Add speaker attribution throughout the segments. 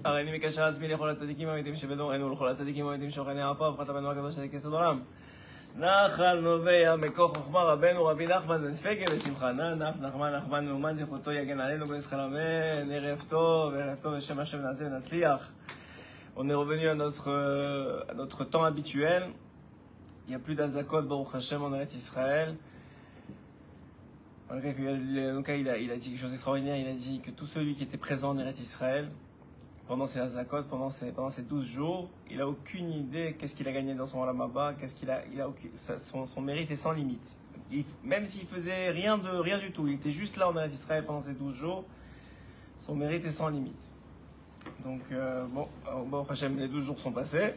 Speaker 1: הריני מקשר עצמי לכל הצדיקים האמיתים שבדורנו ולכל הצדיקים האמיתים שוכני עפר ופחת בנו הקדוש צדיק יסוד עולם. נחל נובע מקור חוכמה רבנו רבי נחמן בן פגל לשמחה נח נחמן מאומן זכותו יגן עלינו בזכר אמן. ערב טוב בשם השם נעשה ונצליח. On est revenu à notre temps habituel. Il n'y a plus d'azakot Baruch Hashem en Eretz Israël. Malgré qu'il a dit quelque chose d'extraordinaire, il a dit que tout celui qui était présent en Eretz Israël pendant ces azakot, pendant ces 12 jours, il n'a aucune idée qu'est-ce qu'il a gagné dans son Olam Haba, son mérite est sans limite. Même s'il faisait rien du tout, il était juste là en Eretz Israël pendant ces 12 jours, son mérite est sans limite. Donc, Baruch Hashem, les 12 jours sont passés.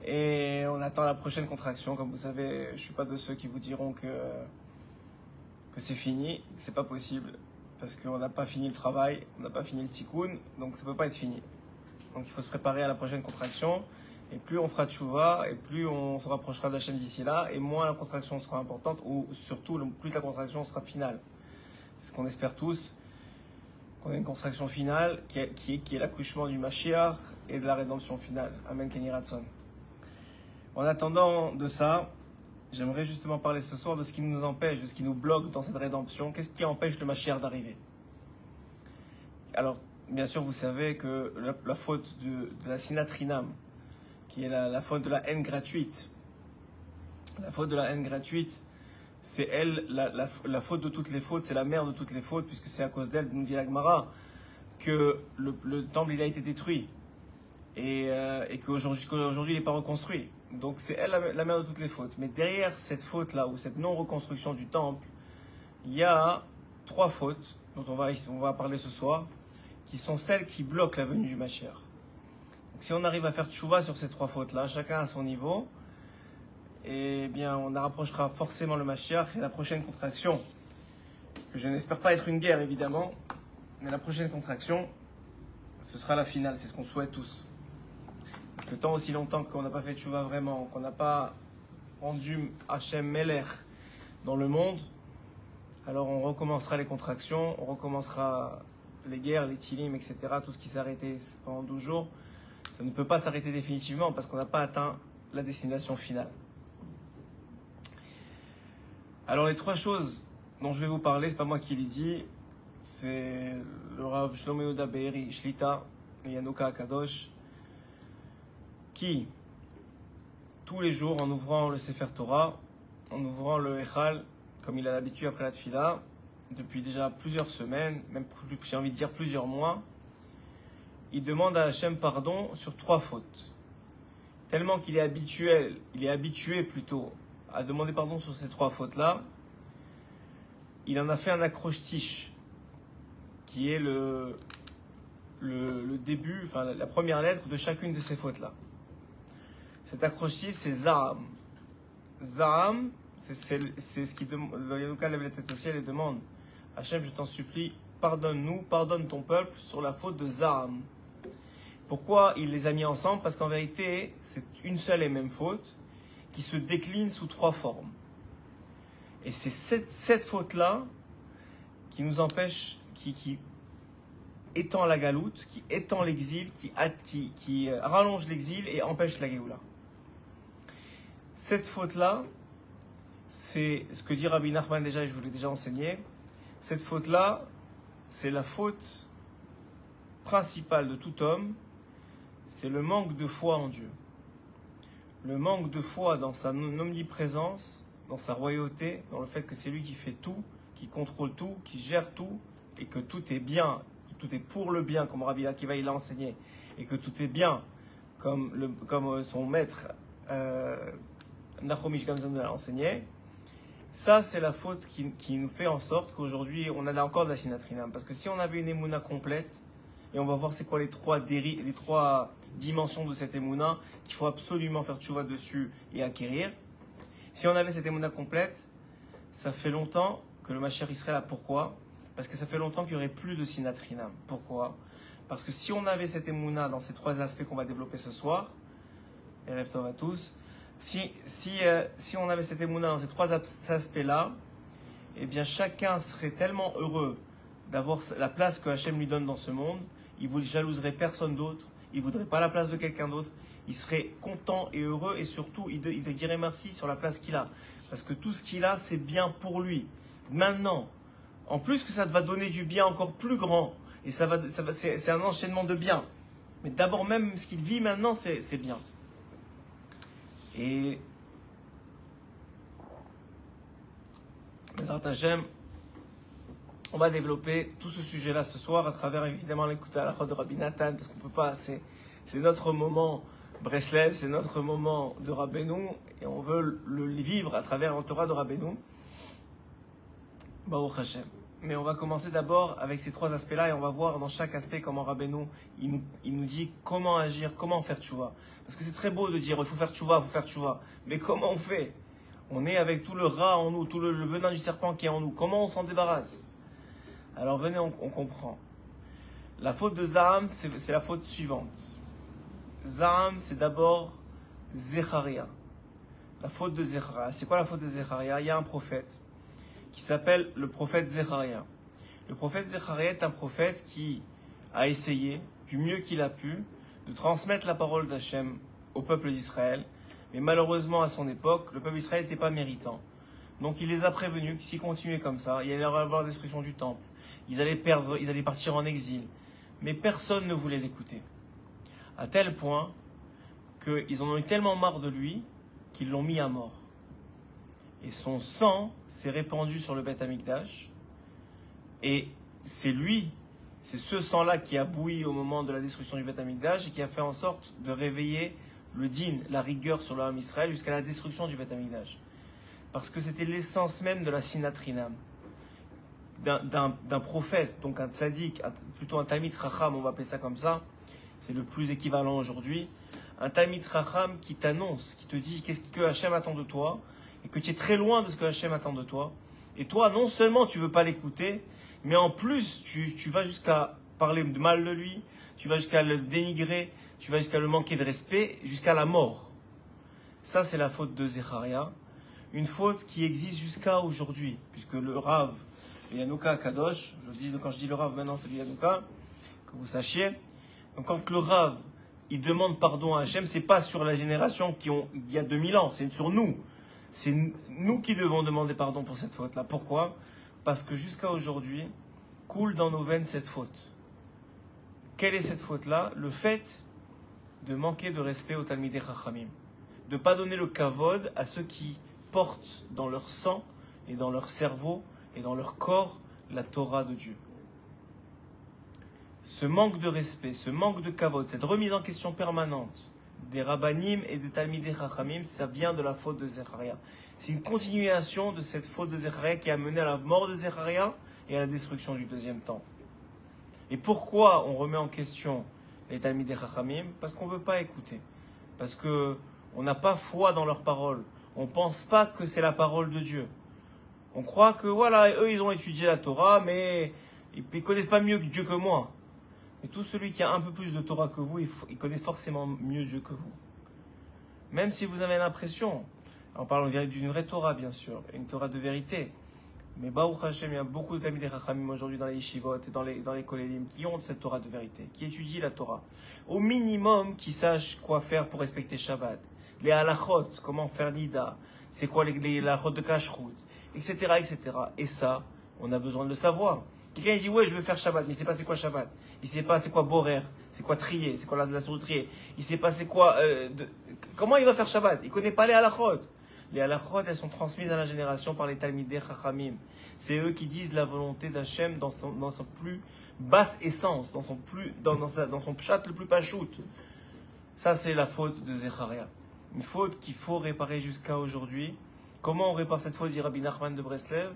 Speaker 1: Et on attend la prochaine contraction. Comme vous savez, je ne suis pas de ceux qui vous diront que c'est fini. C'est pas possible. Parce qu'on n'a pas fini le travail, on n'a pas fini le tikkun, donc ça ne peut pas être fini. Donc il faut se préparer à la prochaine contraction. Et plus on fera tchouva, et plus on se rapprochera d'Hachem d'ici là, et moins la contraction sera importante, ou surtout, plus la contraction sera finale. C'est ce qu'on espère tous. Qu'on ait une contraction finale qui est l'accouchement du Mashiach et de la rédemption finale. Amen Kenny Ratson. En attendant de ça, j'aimerais justement parler ce soir de ce qui nous empêche, de ce qui nous bloque dans cette rédemption. Qu'est-ce qui empêche le Mashiach d'arriver? Alors, bien sûr, vous savez que la faute de la sinatrinam, qui est la faute de la haine gratuite, la faute de la haine gratuite, c'est elle, la faute de toutes les fautes, c'est la mère de toutes les fautes, puisque c'est à cause d'elle, nous dit la Gemara, que le temple il a été détruit et qu'aujourd'hui il n'est pas reconstruit. Donc c'est elle la mère de toutes les fautes. Mais derrière cette faute-là, ou cette non-reconstruction du temple, il y a 3 fautes dont on va parler ce soir, qui sont celles qui bloquent la venue du Mashiach. Donc si on arrive à faire tchouva sur ces 3 fautes-là, chacun à son niveau, eh bien, on rapprochera forcément le Mashiach. Et la prochaine contraction, que je n'espère pas être une guerre évidemment, mais la prochaine contraction, ce sera la finale, c'est ce qu'on souhaite tous. Parce que tant aussi longtemps qu'on n'a pas fait tchouva vraiment, qu'on n'a pas rendu Hachem Melech dans le monde, alors on recommencera les contractions, on recommencera les guerres, les tilim, etc. Tout ce qui s'est arrêté pendant 12 jours, ça ne peut pas s'arrêter définitivement parce qu'on n'a pas atteint la destination finale. Alors les 3 choses dont je vais vous parler, c'est pas moi qui les dis, c'est le Rav Shlomo Yehuda Be'eri Shlita et Yanouka Akadosh, qui tous les jours, en ouvrant le Sefer Torah, en ouvrant le Echal, comme il a l'habitude après la Tfila, depuis déjà plusieurs semaines, même j'ai envie de dire plusieurs mois, il demande à Hachem pardon sur 3 fautes. Tellement qu'il est habitué plutôt à demander pardon sur ces 3 fautes-là, il en a fait un acrostiche, qui est le début, enfin la première lettre de chacune de ces fautes-là. Cet acrostiche, c'est Zaham. Zaham, c'est ce qui demande, Yanouka lève la tête au ciel et demande, Hachem, je t'en supplie, pardonne-nous, pardonne ton peuple sur la faute de Zaham. Pourquoi il les a mis ensemble? Parce qu'en vérité, c'est une seule et même faute, qui se décline sous 3 formes. Et c'est cette faute-là qui nous empêche, qui étend la galoute, qui étend l'exil, qui rallonge l'exil et empêche la Géoula. Cette faute-là, c'est ce que dit Rabbi Nachman déjà, et je vous l'ai déjà enseigné. Cette faute-là, c'est la faute principale de tout homme, c'est le manque de foi en Dieu. Le manque de foi dans sa omniprésence, dans sa royauté, dans le fait que c'est lui qui fait tout, qui contrôle tout, qui gère tout, et que tout est bien, tout est pour le bien, comme Rabbi Akiva il l'a enseigné, et que tout est bien, comme son maître Nachomish Gamzon l'a enseigné. Ça, c'est la faute qui nous fait en sorte qu'aujourd'hui, on a encore de la sinatrinam. Parce que si on avait une émouna complète, et on va voir c'est quoi les 3 dimensions de cette émouna qu'il faut absolument faire tchouva dessus et acquérir. Si on avait cette émouna complète, ça fait longtemps que le Mashiach serait là. Pourquoi? Parce que ça fait longtemps qu'il n'y aurait plus de sinatrinam. Pourquoi? Parce que si on avait cette émouna dans ces 3 aspects qu'on va développer ce soir, et rêve tov à tous, si on avait cette émouna dans ces 3 aspects-là, eh bien chacun serait tellement heureux d'avoir la place que Hachem lui donne dans ce monde, il ne jalouserait personne d'autre, il ne voudrait pas la place de quelqu'un d'autre, il serait content et heureux et surtout il te dirait merci sur la place qu'il a. Parce que tout ce qu'il a, c'est bien pour lui. Maintenant, en plus que ça va donner du bien encore plus grand, et c'est un enchaînement de biens. Mais d'abord même, ce qu'il vit maintenant, c'est bien. Et Bezrat Hashem, on va développer tout ce sujet-là ce soir à travers évidemment l'écoute à la fois de Rabbi Nathan, parce qu'on peut pas, c'est notre moment Breslev, c'est notre moment de Rabbeinu, et on veut le vivre à travers la Torah de Rabbeinu. Baruch Hashem. Mais on va commencer d'abord avec ces trois aspects-là et on va voir dans chaque aspect comment Rabbeinu il nous dit comment agir, comment faire tchouva. Parce que c'est très beau de dire il faut faire tchouva, mais comment on fait? On est avec tout le rat en nous, tout le venin du serpent qui est en nous. Comment on s'en débarrasse? Alors venez, on comprend. La faute de Zaham, c'est la faute suivante. Zaham, c'est d'abord Zecharia. La faute de Zecharia. C'est quoi la faute de Zecharia? Il y a un prophète qui s'appelle le prophète Zecharia. Le prophète Zecharia est un prophète qui a essayé, du mieux qu'il a pu, de transmettre la parole d'Hachem au peuple d'Israël. Mais malheureusement, à son époque, le peuple d'Israël n'était pas méritant. Donc il les a prévenus que s'ils continuaient comme ça, il allait y avoir la destruction du temple. Ils allaient partir en exil. Mais personne ne voulait l'écouter. À tel point qu'ils en ont eu tellement marre de lui qu'ils l'ont mis à mort. Et son sang s'est répandu sur le Beth Amikdash. Et c'est ce sang-là qui a bouilli au moment de la destruction du Beth Amikdash et qui a fait en sorte de réveiller le din, la rigueur sur l'homme Israël jusqu'à la destruction du Beth Amikdash. Parce que c'était l'essence même de la sinatrinam. D'un prophète, donc un tzaddik, plutôt un Talmid Chacham, on va appeler ça comme ça, c'est le plus équivalent aujourd'hui. Un Talmid Chacham qui t'annonce, qui te dit qu'est-ce que Hachem attend de toi, et que tu es très loin de ce que Hachem attend de toi. Et toi, non seulement tu ne veux pas l'écouter, mais en plus, tu vas jusqu'à parler de mal de lui, tu vas jusqu'à le dénigrer, tu vas jusqu'à le manquer de respect, jusqu'à la mort. Ça, c'est la faute de Zecharia. Une faute qui existe jusqu'à aujourd'hui, puisque le Rav, le Yanouka Kadosh, quand je dis le Rav, maintenant c'est le Yanouka, que vous sachiez. Donc quand le Rav, il demande pardon à Hachem, c'est pas sur la génération il y a 2000 ans, c'est sur nous. C'est nous qui devons demander pardon pour cette faute-là. Pourquoi? Parce que jusqu'à aujourd'hui, coule dans nos veines cette faute. Quelle est cette faute-là? Le fait de manquer de respect aux Talmidei Chachamim. De ne pas donner le kavod à ceux qui portent dans leur sang et dans leur cerveau et dans leur corps la Torah de Dieu. Ce manque de respect, ce manque de kavod, cette remise en question permanente des Rabbanim et des Talmidei Chachamim, ça vient de la faute de Zecharia. C'est une continuation de cette faute de Zecharia qui a mené à la mort de Zecharia et à la destruction du deuxième temple. Et pourquoi on remet en question les Talmidei Chachamim? Parce qu'on ne veut pas écouter. Parce qu'on n'a pas foi dans leurs paroles. On ne pense pas que c'est la parole de Dieu. On croit que voilà, eux ils ont étudié la Torah, mais ils ne connaissent pas mieux Dieu que moi. Et tout celui qui a un peu plus de Torah que vous, il connaît forcément mieux Dieu que vous. Même si vous avez l'impression, on parle d'une vraie Torah bien sûr, une Torah de vérité. Mais Baruch Hashem, il y a beaucoup de Talmidei Chachamim aujourd'hui dans les yeshivot et dans les kolélim qui ont cette Torah de vérité, qui étudient la Torah. Au minimum, qui sachent quoi faire pour respecter Shabbat. Les halachot, comment faire nida, c'est quoi les halachot de kashrut, etc., etc. Et ça, on a besoin de le savoir. Quelqu'un dit ouais je veux faire Shabbat, mais il ne sait pas c'est quoi Shabbat. Il ne sait pas c'est quoi borer, c'est quoi trier, c'est quoi la source de trier. Il ne sait pas c'est quoi... comment il va faire Shabbat? Il ne connaît pas les halachot. Les halachot, elles sont transmises à la génération par les Talmidei Chachamim. C'est eux qui disent la volonté d'Hachem dans son plus basse essence, dans son pshat le plus pachout. Ça c'est la faute de Zecharia. Une faute qu'il faut réparer jusqu'à aujourd'hui. Comment on répare cette faute, dit Rabbi Nachman de Breslev?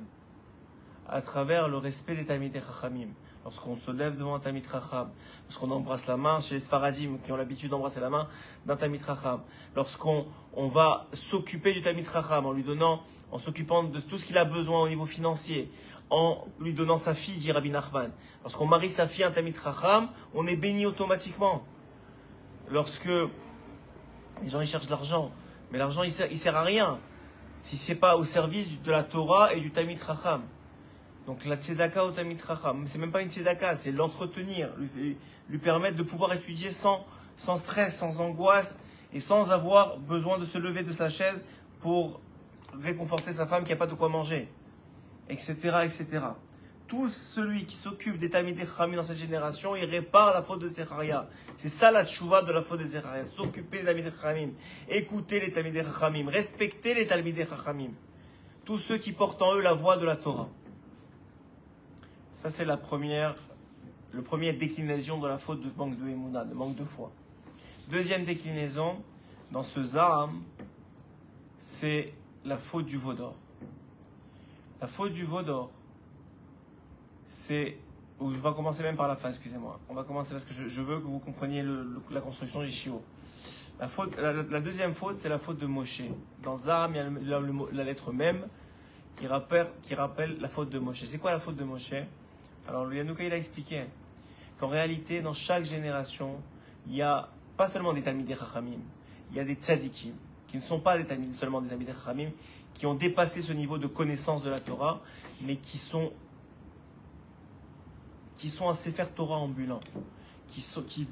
Speaker 1: À travers le respect des Talmidei Chachamim. Lorsqu'on se lève devant un Talmid Chacham, lorsqu'on embrasse la main, chez les Sfaradim qui ont l'habitude d'embrasser la main d'un Talmid Chacham, lorsqu'on va s'occuper du Talmid Chacham en s'occupant de tout ce qu'il a besoin au niveau financier, en lui donnant sa fille, dit Rabbi Nachman. Lorsqu'on marie sa fille à un Talmid Chacham, on est béni automatiquement. Lorsque les gens ils cherchent de l'argent, mais l'argent il sert à rien si c'est pas au service de la Torah et du Talmid Chacham. Donc la tzedaka au Talmid Chacham, c'est même pas une tzedaka, c'est l'entretenir, lui permettre de pouvoir étudier sans stress, sans angoisse et sans avoir besoin de se lever de sa chaise pour réconforter sa femme qui n'a pas de quoi manger, etc., etc. Tout celui qui s'occupe des Talmidei Chachamim dans cette génération, il répare la faute de Zecharia. C'est ça la tchouva de la faute de Zecharia. S'occuper des Talmidei Chachamim, écouter les Talmidei Chachamim, respecter les Talmidei Chachamim. Tous ceux qui portent en eux la voix de la Torah. Ça, c'est le premier déclinaison de la faute de manque de Emouna, de manque de foi. Deuxième déclinaison, dans ce Zaham, c'est la faute du veau d'or. La faute du veau d'or, c'est... On va commencer même par la fin, excusez-moi. On va commencer parce que je veux que vous compreniez la construction du Shio. La deuxième faute, c'est la faute de Moshe. Dans Zaham, il y a la lettre même qui rappelle la faute de Moshe. C'est quoi la faute de Moshe? Alors, le Yanouka, il a expliqué qu'en réalité, dans chaque génération, il y a pas seulement des Talmidei Chachamim, il y a des tzadikim, qui ne sont pas seulement des Talmidei Chachamim, qui ont dépassé ce niveau de connaissance de la Torah, mais qui sont un Sefer Torah ambulant, qui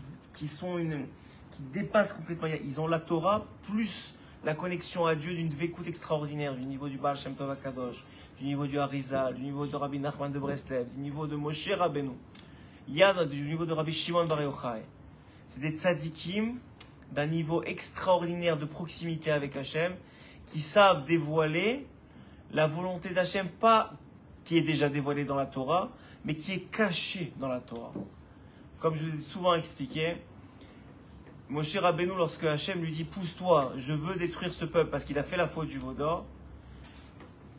Speaker 1: dépassent complètement. Ils ont la Torah plus la connexion à Dieu d'une vécoute extraordinaire, du niveau du Baal Shem Tov HaKadosh, du niveau du Harizal, du niveau de Rabbi Nachman de Breslev, du niveau de Moshe Rabbeinu. Il y a du niveau de Rabbi Shimon Bar Yochai. C'est des tzadikim d'un niveau extraordinaire de proximité avec Hachem, qui savent dévoiler la volonté d'Hachem, pas qui est déjà dévoilée dans la Torah, mais qui est cachée dans la Torah. Comme je vous ai souvent expliqué, Moshe Rabbeinu, lorsque Hachem lui dit « Pousse-toi, je veux détruire ce peuple parce qu'il a fait la faute du veau d'or »,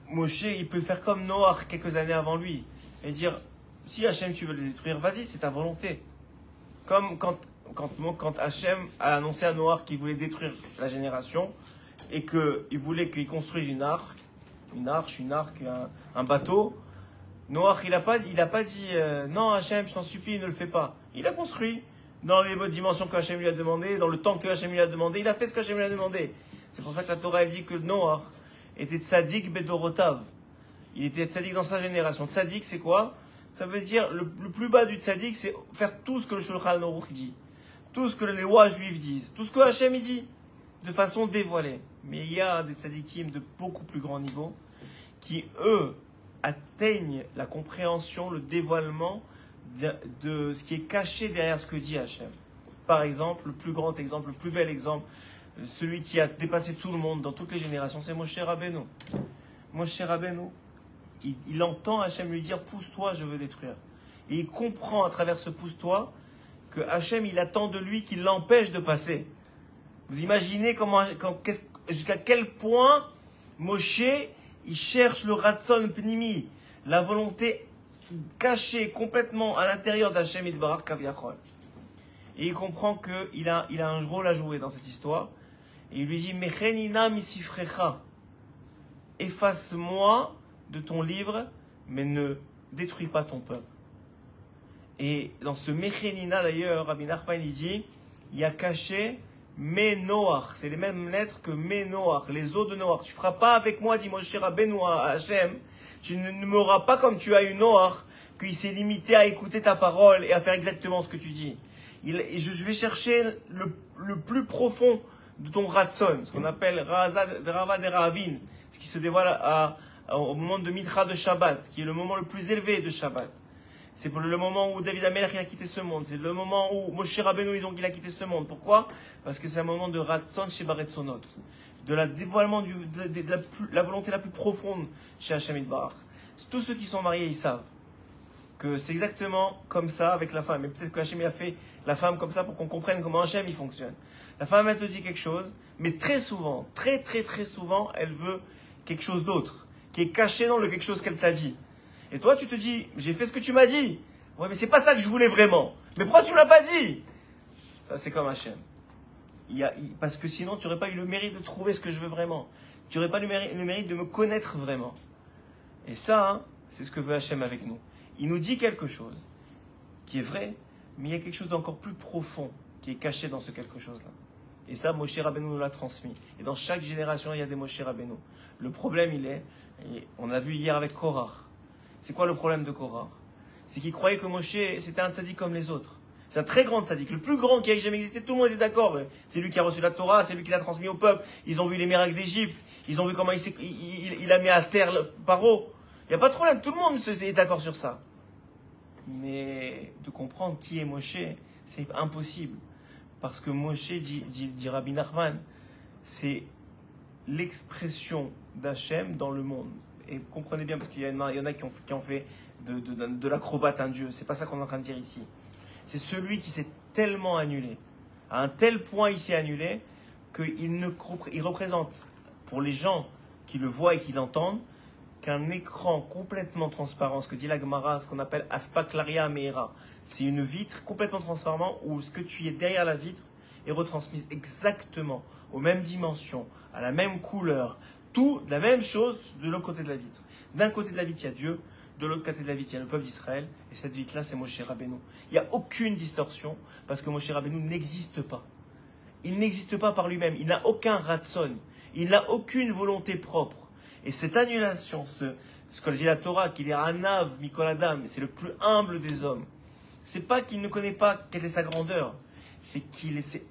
Speaker 1: Moshe, il peut faire comme Noach quelques années avant lui et dire « Si Hachem, tu veux le détruire, vas-y, c'est ta volonté. » Comme quand Hachem a annoncé à Noach qu'il voulait détruire la génération et qu'il voulait qu'il construise une arche, un bateau, Noach, il n'a pas dit non Hachem, je t'en supplie, ne le fais pas. Il a construit dans les bonnes dimensions que Hachem lui a demandé, dans le temps que Hachem lui a demandé, il a fait ce que Hachem lui a demandé. C'est pour ça que la Torah elle dit que Noach était tzadik bedorotav. Il était tzadik dans sa génération. Tzadik, c'est quoi? Ça veut dire, le plus bas du tzadik, c'est faire tout ce que le Shulchan Aruch dit. Tout ce que les lois juives disent. Tout ce que Hachem il dit. De façon dévoilée. Mais il y a des tzadikim de beaucoup plus grand niveau qui, eux, atteignent la compréhension, le dévoilement de ce qui est caché derrière ce que dit Hachem. Par exemple, le plus grand exemple, le plus bel exemple, celui qui a dépassé tout le monde dans toutes les générations, c'est Moshe Rabbeinu. Moshe Rabbeinu, il entend Hachem lui dire « Pousse-toi, je veux détruire ». Et il comprend à travers ce « Pousse-toi » que Hachem, il attend de lui qu'il l'empêche de passer. Vous imaginez jusqu'à quel point Moshe, il cherche le Ratson Pnimi, la volonté cachée complètement à l'intérieur d'Hachem Yitbarach Kaviachol. Et il comprend qu'il a un rôle à jouer dans cette histoire. Et il lui dit, Mechenina misifrecha, efface-moi de ton livre, mais ne détruis pas ton peuple. Et dans ce Mechenina d'ailleurs, Rabbi Nachman il dit, il y a caché Menoach, c'est les mêmes lettres que Menoach, les eaux de Noach. Tu ne feras pas avec moi, dit Moshe Rabbeinu à Hachem, tu ne m'auras pas comme tu as eu Noach, qu'il s'est limité à écouter ta parole et à faire exactement ce que tu dis. Je vais chercher le plus profond de ton Ratson, ce qu'on appelle Rava de Ravin, ce qui se dévoile au moment de Mitra de Shabbat, qui est le moment le plus élevé de Shabbat. C'est le moment où David Amelech a quitté ce monde. C'est le moment où Moshe Rabbeinu il a quitté ce monde. Pourquoi? Parce que c'est un moment de Ratson chez Baretzonot, de la dévoilement de la volonté la plus profonde chez Hachem Yitbarach. Tous ceux qui sont mariés, ils savent que c'est exactement comme ça avec la femme. Et peut-être que Hachem a fait la femme comme ça pour qu'on comprenne comment Hachem il fonctionne. La femme, elle te dit quelque chose, mais très souvent, très souvent, elle veut quelque chose d'autre, qui est caché dans le quelque chose qu'elle t'a dit. Et toi, tu te dis, j'ai fait ce que tu m'as dit. Ouais, mais c'est pas ça que je voulais vraiment. Mais pourquoi tu me l'as pas dit? Ça, c'est comme Hachem. Parce que sinon, tu n'aurais pas eu le mérite de trouver ce que je veux vraiment. Tu n'aurais pas le mérite de me connaître vraiment. Et ça, hein, c'est ce que veut Hachem avec nous. Il nous dit quelque chose qui est vrai, mais il y a quelque chose d'encore plus profond qui est caché dans ce quelque chose-là. Et ça, Moshe Rabbeinu nous l'a transmis. Et dans chaque génération, il y a des Moshe Rabbeinu. Le problème, il est, et on a vu hier avec Korach, C'est quoi le problème de Korah? C'est qu'il croyait que Moshe, c'était un tzaddik comme les autres. C'est un très grand tzaddik, le plus grand qui ait jamais existé. Tout le monde est d'accord. C'est lui qui a reçu la Torah, c'est lui qui l'a transmis au peuple. Ils ont vu les miracles d'Égypte. Ils ont vu comment il a mis à terre le paro. Il n'y a pas de problème, tout le monde est d'accord sur ça. Mais de comprendre qui est Moshe, c'est impossible. Parce que Moshe, dit Rabbi Nachman, c'est l'expression d'Hachem dans le monde. Et comprenez bien, parce qu'il y en a qui ont fait de l'acrobate un dieu. C'est pas ça qu'on est en train de dire ici. C'est celui qui s'est tellement annulé. À un tel point il s'est annulé qu'il représente, pour les gens qui le voient et qui l'entendent, qu'un écran complètement transparent, ce que dit la Gemara, ce qu'on appelle Aspa Claria Meira. C'est une vitre complètement transparente où ce que tu es derrière la vitre est retransmis exactement aux mêmes dimensions, à la même couleur, tout la même chose de l'autre côté de la vitre. D'un côté de la vitre, il y a Dieu, de l'autre côté de la vitre, il y a le peuple d'Israël, et cette vitre-là, c'est Moshe Rabbeinu. Il n'y a aucune distorsion, parce que Moshe Rabbeinu n'existe pas. Il n'existe pas par lui-même, il n'a aucun ratson, il n'a aucune volonté propre. Et cette annulation, ce que dit la Torah, qu'il est Anav, Mikol Adam, c'est le plus humble des hommes. C'est pas qu'il ne connaît pas quelle est sa grandeur, c'est qu'il s'est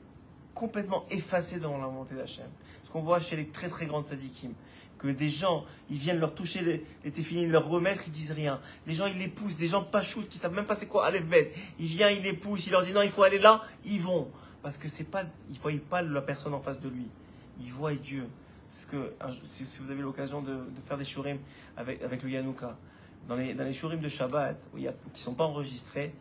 Speaker 1: complètement effacé dans la volonté d'Hachem. Ce qu'on voit chez les très très grandes tzadikim, que des gens, ils viennent leur toucher les téphilines, leur remettre, ils disent rien. Les gens, ils les poussent, des gens pachoutes qui savent même pas c'est quoi Aleph Bet. Ils viennent, ils les poussent, ils leur disent non, il faut aller là, ils vont. Parce que c'est pas, ils ne voient pas la personne en face de lui, ils voient Dieu. C'est ce que, si vous avez l'occasion de faire des shurim avec le Yanouka, dans les shurim de Shabbat, qui ne sont pas enregistrés,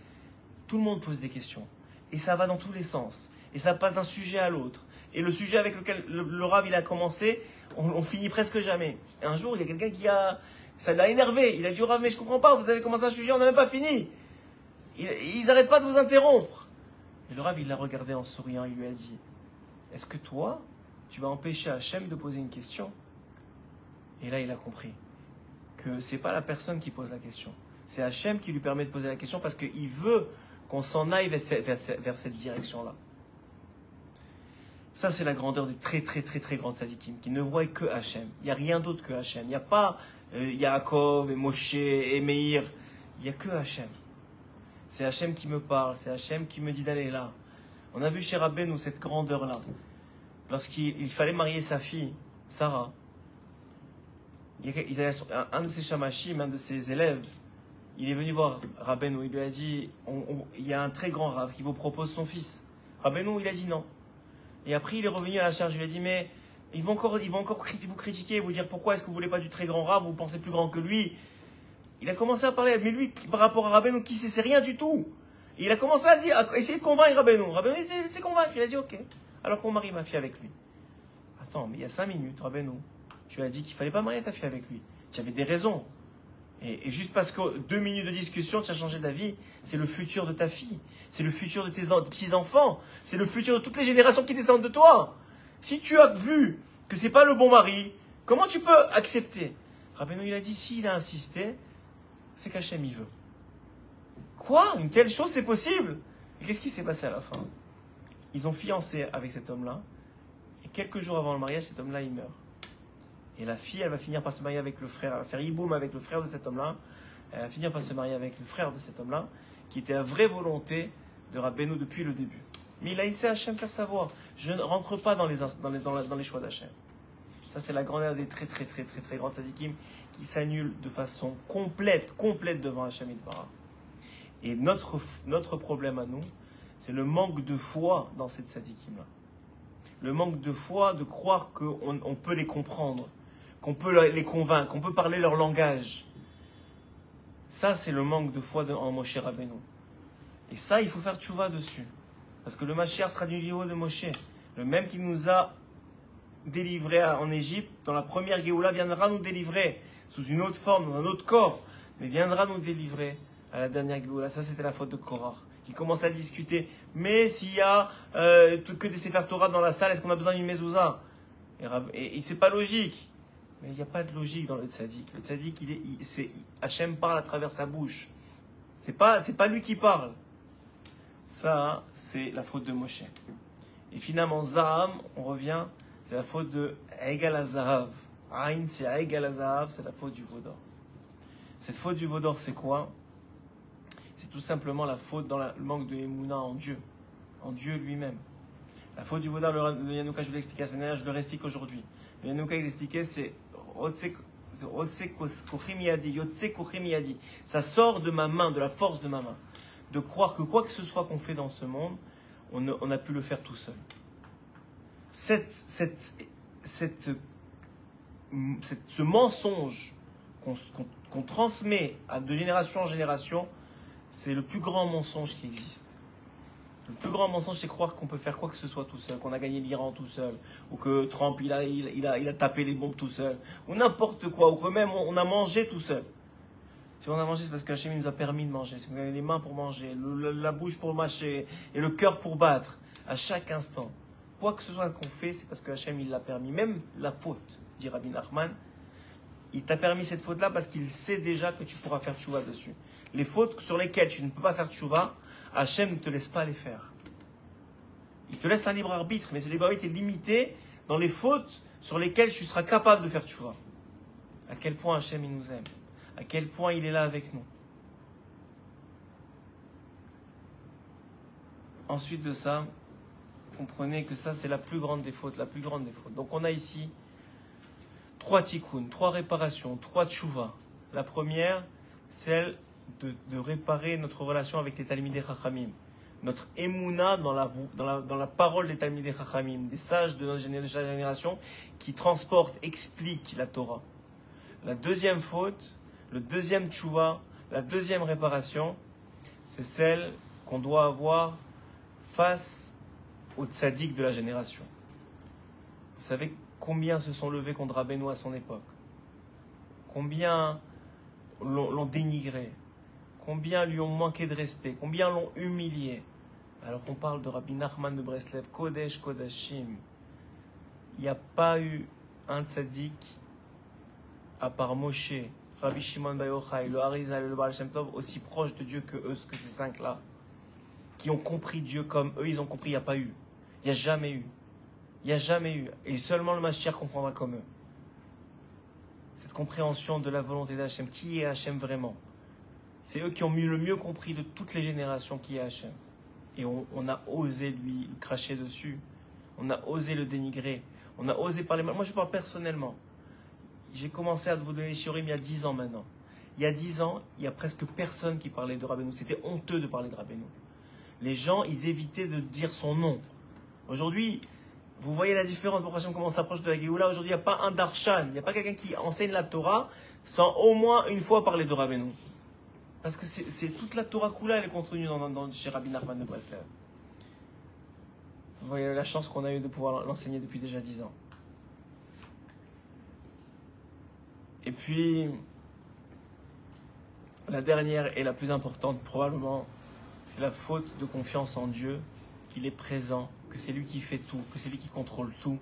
Speaker 1: tout le monde pose des questions. Et ça va dans tous les sens. Et ça passe d'un sujet à l'autre. Et le sujet avec lequel le Rav il a commencé, on finit presque jamais. Et un jour, il y a quelqu'un ça l'a énervé. Il a dit au Rav, mais je ne comprends pas, vous avez commencé un sujet, on n'a même pas fini. Ils n'arrêtent pas de vous interrompre. Et le Rav, il l'a regardé en souriant, il lui a dit, est-ce que toi, tu vas empêcher Hachem de poser une question? Et là, il a compris que ce n'est pas la personne qui pose la question. C'est Hachem qui lui permet de poser la question parce qu'il veut qu'on s'en aille vers cette direction-là. Ça, c'est la grandeur des très, très, très, très grands tzadikim qui ne voient que Hachem. Il n'y a rien d'autre que Hachem. Il n'y a pas Yaakov et Moshe et Meir. Il n'y a que Hachem. C'est Hachem qui me parle. C'est Hachem qui me dit d'aller là. On a vu chez Rabbeinu cette grandeur-là. Lorsqu'il fallait marier sa fille, Sarah, il a un de ses shamashim, un de ses élèves, il est venu voir Rabbeinu, il lui a dit, il y a un très grand Rav qui vous propose son fils. Rabbeinu, il a dit non. Et après, il est revenu à la charge, il lui a dit, mais ils vont encore vous critiquer, vous dire pourquoi est-ce que vous voulez pas du très grand Rav, vous pensez plus grand que lui. Il a commencé à parler, mais lui, par rapport à Rabbeinu, qui c'est rien du tout. Et il a commencé à essayer de convaincre Rabbeinu. Rabbeinu, il s'est convaincre, il a dit ok. Alors qu'on marie ma fille avec lui. Attends, mais il y a 5 minutes, Rabbeinu, tu as dit qu'il ne fallait pas marier ta fille avec lui. Tu avais des raisons. Et juste parce que 2 minutes de discussion, tu as changé d'avis, c'est le futur de ta fille. C'est le futur de tes petits-enfants. C'est le futur de toutes les générations qui descendent de toi. Si tu as vu que ce n'est pas le bon mari, comment tu peux accepter? Rabbeinu, il a dit, s'il a insisté, c'est qu'Hachem il veut. Quoi? Une telle chose, c'est possible? Et qu'est-ce qui s'est passé à la fin? Ils ont fiancé avec cet homme-là. Et quelques jours avant le mariage, cet homme-là, il meurt. Et la fille, elle va finir par se marier avec le frère. Elle va faire hiboum avec le frère de cet homme-là. Elle va finir par se marier avec le frère de cet homme-là, qui était la vraie volonté de Rabbeinu depuis le début. Mais il a laissé Hachem faire sa voix. Je ne rentre pas dans les choix d'Hachem. Ça, c'est la grandeur des très, très, très, très, très grands tzadikim qui s'annulent de façon complète devant Hachem Yitbarach. Et notre problème à nous, c'est le manque de foi dans ces tzadikim-là. Le manque de foi de croire qu'on peut les comprendre, qu'on peut les convaincre, qu'on peut parler leur langage. Ça, c'est le manque de foi en Moshe Rabbeinu. Et ça, il faut faire tchouva dessus. Parce que le Mashiach sera du niveau de Moshe. Le même qui nous a délivrés en Égypte, dans la première Géoula, viendra nous délivrer sous une autre forme, dans un autre corps, mais viendra nous délivrer à la dernière Géoula. Ça, c'était la faute de Korach, qui commence à discuter. Mais s'il y a que des Sefer Torah dans la salle, est-ce qu'on a besoin d'une mezouza? Et c'est pas logique. Mais il n'y a pas de logique dans le tzaddik. Le tzaddik, Hachem parle à travers sa bouche. C'est pas lui qui parle. Ça, c'est la faute de Moshe. Et finalement, Zaham, on revient, c'est la faute de Egal Azahav. Aïn, c'est Egal Azahav, c'est la faute du Vaudor. Cette faute du veau d'or, c'est quoi? C'est tout simplement la faute dans le manque de Emouna en Dieu lui-même. La faute du veau d'or, le Yanouka, je vous l'ai expliqué la semaine dernière, je le réexplique aujourd'hui. Le Yanouka, il expliquait, c'est ça sort de ma main, de la force de ma main. De croire que quoi que ce soit qu'on fait dans ce monde, on a pu le faire tout seul. Ce mensonge qu'on transmet de génération en génération, c'est le plus grand mensonge qui existe. Le plus grand mensonge, c'est croire qu'on peut faire quoi que ce soit tout seul, qu'on a gagné l'Iran tout seul, ou que Trump il a tapé les bombes tout seul, ou n'importe quoi, ou que même on a mangé tout seul. Si on a mangé, c'est parce qu'Hachem nous a permis de manger. C'est qu'on avait les mains pour manger, la bouche pour mâcher, et le cœur pour battre, à chaque instant. Quoi que ce soit qu'on fait, c'est parce que Hachem il l'a permis. Même la faute, dit Rabbi Nachman, il t'a permis cette faute-là parce qu'il sait déjà que tu pourras faire tchouva dessus. Les fautes sur lesquelles tu ne peux pas faire tchouva, Hachem ne te laisse pas les faire. Il te laisse un libre arbitre, mais ce libre arbitre est limité dans les fautes sur lesquelles tu seras capable de faire tchouva. À quel point Hachem il nous aime, à quel point il est là avec nous. Ensuite de ça, comprenez que ça c'est la plus grande des fautes, la plus grande des fautes. Donc on a ici 3 tikkun, 3 réparations, 3 tchouva. La première, celle de réparer notre relation avec les Talmidei Chachamim. Notre émouna dans la parole des Talmidei Chachamim, des sages de notre génération qui transportent, expliquent la Torah. La deuxième faute, le deuxième tchouva, la deuxième réparation, c'est celle qu'on doit avoir face aux tzaddik de la génération. Vous savez combien se sont levés contre Rabbeinu à son époque? Combien l'ont dénigré? Combien lui ont manqué de respect? Combien l'ont humilié? Alors qu'on parle de Rabbi Nachman de Breslev, Kodesh Kodashim. Il n'y a pas eu un tzaddik, à part Moshe, Rabbi Shimon Bar Yochai, le Harizal et le Baal Shem Tov, aussi proches de Dieu que eux, que ces 5-là, qui ont compris Dieu comme eux, ils ont compris, il n'y a pas eu. Il n'y a jamais eu. Il n'y a jamais eu. Et seulement le Mashiach comprendra comme eux. Cette compréhension de la volonté d'Hachem. Qui est Hachem vraiment? C'est eux qui ont le mieux compris de toutes les générations qui est Hachem. Et on a osé lui cracher dessus. On a osé le dénigrer. On a osé parler mal. Moi, je parle personnellement. J'ai commencé à vous donner les shiurim il y a 10 ans maintenant. Il y a 10 ans, il y a presque personne qui parlait de Rabbeinu. C'était honteux de parler de Rabbeinu. Les gens, ils évitaient de dire son nom. Aujourd'hui, vous voyez la différence pour Hachem, comment on s'approche de la Géoula. Aujourd'hui, il n'y a pas un darshan, il n'y a pas quelqu'un qui enseigne la Torah sans au moins une fois parler de Rabbeinu. Parce que c'est toute la Torah Kula, elle est contenue chez Rabbi Nachman de Breslev. Vous voyez la chance qu'on a eu de pouvoir l'enseigner depuis déjà 10 ans. Et puis, la dernière et la plus importante probablement, c'est la faute de confiance en Dieu, qu'il est présent, que c'est lui qui fait tout, que c'est lui qui contrôle tout,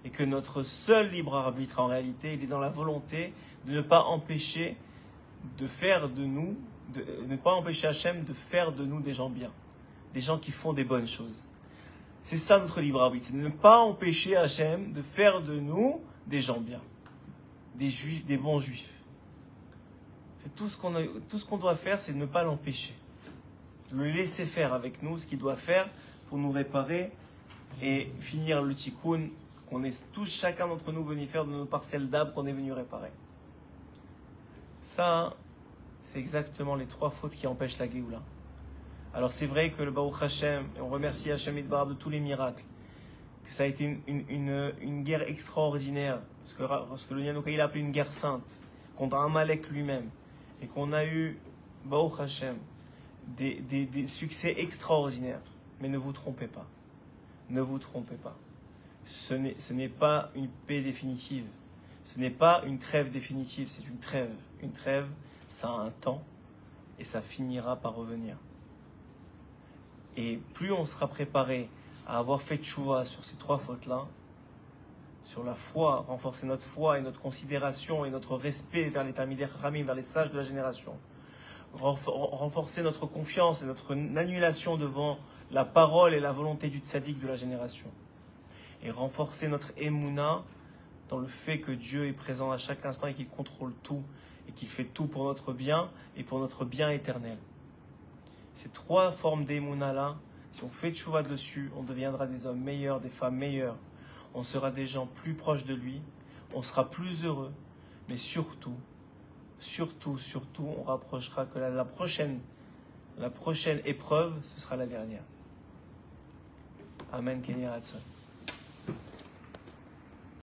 Speaker 1: et que notre seul libre arbitre en réalité, il est dans la volonté de ne pas empêcher de faire de nous, de ne pas empêcher Hachem de faire de nous des gens bien, des gens qui font des bonnes choses. C'est ça notre libre arbitre, c'est de ne pas empêcher Hachem de faire de nous des gens bien, des juifs, des bons juifs. C'est tout ce qu'on doit faire, c'est de ne pas l'empêcher. Le laisser faire avec nous ce qu'il doit faire pour nous réparer et finir le tikkun qu'on est tous, chacun d'entre nous, venus faire de nos parcelles d'âme qu'on est venu réparer. Ça, c'est exactement les 3 fautes qui empêchent la Géoula. Alors c'est vrai que le Baruch Hashem, et on remercie Hashem Yitbarach de tous les miracles, que ça a été une guerre extraordinaire, ce que le Yanouka il a appelé une guerre sainte, contre Amalek lui-même, et qu'on a eu, Baruch Hashem, des succès extraordinaires. Mais ne vous trompez pas. Ne vous trompez pas. Ce n'est pas une paix définitive. Ce n'est pas une trêve définitive, c'est une trêve. Une trêve, ça a un temps et ça finira par revenir. Et plus on sera préparé à avoir fait tchouva sur ces 3 fautes-là, sur la foi, renforcer notre foi et notre considération et notre respect vers les Talmidei Chachamim, vers les sages de la génération, renforcer notre confiance et notre annulation devant la parole et la volonté du tzaddik de la génération. Et renforcer notre émouna dans le fait que Dieu est présent à chaque instant et qu'il contrôle tout. et qu'il fait tout pour notre bien et pour notre bien éternel. Ces trois formes d'émouna là, si on fait tchouva dessus, on deviendra des hommes meilleurs, des femmes meilleures. On sera des gens plus proches de lui, on sera plus heureux, mais surtout, on rapprochera que la prochaine épreuve, ce sera la dernière. Amen, Kenny Ratson.